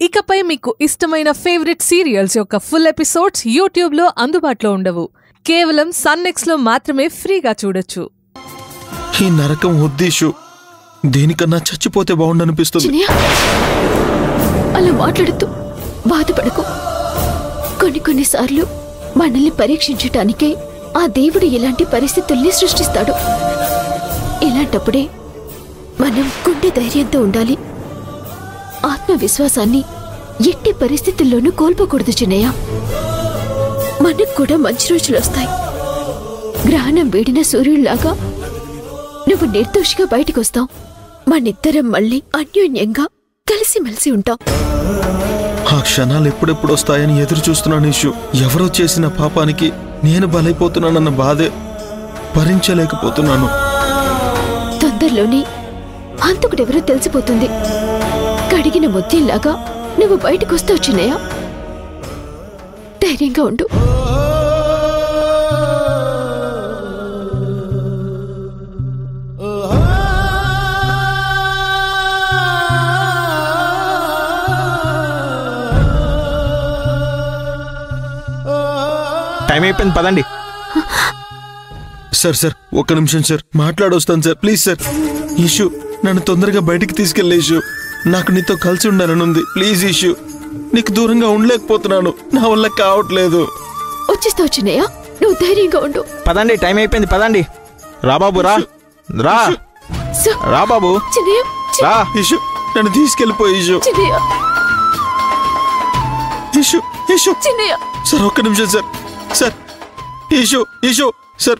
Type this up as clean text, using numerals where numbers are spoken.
ఇకపై మీకు ఇష్టమైన ఫేవరెట్ సీరియల్స్ యొక్క ఫుల్ ఎపిసోడ్స్ యూట్యూబ్లో అందుబాటులో ఉండవు. కేవలం సన్నెక్స్లో మాత్రమే ఫ్రీగా చూడొచ్చు. ఈ నరకం ఉద్దేశం దేనికన్నా చచ్చిపోతే బాగుండనిపిస్తుంది. అలా మాట్లాడుతూ బాధపడకు. కొన్నిసార్లు మనల్ని పరీక్షించటానికే ఆ దేవుడు ఇలాంటి పరిస్థితుల్ని సృష్టిస్తాడు. ఇలాంటప్పుడే మనం గుండె ధైర్యంతో ఉండాలి. ఆత్మవిశ్వాసాన్ని ఎట్టి పరిస్థితుల్లోనూ కోల్పోకూడదు చిన్నయ్య. మనకు కూడా మంచి రోజులు వస్తాయి. గ్రహణం వీడిన సూర్యుడిలాగా నువ్వు నిర్దోషిగా బయటికొస్తావు. మనిద్దరం మళ్ళీ అన్యోన్యంగా కలిసిమెలిసి ఉంటాం. ఆ క్షణాలు ఎప్పుడెప్పుడు వస్తాయని ఎదురు చూస్తున్నాను ఇష్యూ. ఎవరో చేసిన పాపానికి నేను బలైపోతున్నానన్న బాధే భరించలేకపోతున్నాను. తొందరలోనే హంతకుడెవరో తెలిసిపోతుంది. కడిగిన ముత్యంలాగా నువ్వు బయటకొస్తావు చిన్నయ్య. ధైర్యంగా ఉండు. టైం అయిపోయింది, పదండి. సార్ ఒక్క నిమిషం సార్, మాట్లాడొస్తాను సార్, ప్లీజ్ సార్. ఇష్యూ నన్ను తొందరగా బయటికి తీసుకెళ్ళే ఇష్యూ. నాకు నీతో కలిసి ఉండాలని ఉంది. ప్లీజ్ ఇష్యూ, నీకు దూరంగా ఉండలేకపోతున్నాను. నా వల్ల కావట్లేదు. వచ్చేస్తావు చిన్నయ్య, నువ్వు ధైర్యంగా ఉండు. పదండి, టైం అయిపోయింది, పదండి. రా బాబు, రా రా రా బాబు. చిన్నయ్య, రా. ఇష్యూ నన్ను తీసుకెళ్ళిపోయి ఇష్యూ. చిన్నయ్య, ఇష్యూ ఇష్యూ చిన్నయ్య. సార్ ఒక్క నిమిషం సార్. Sir issue sir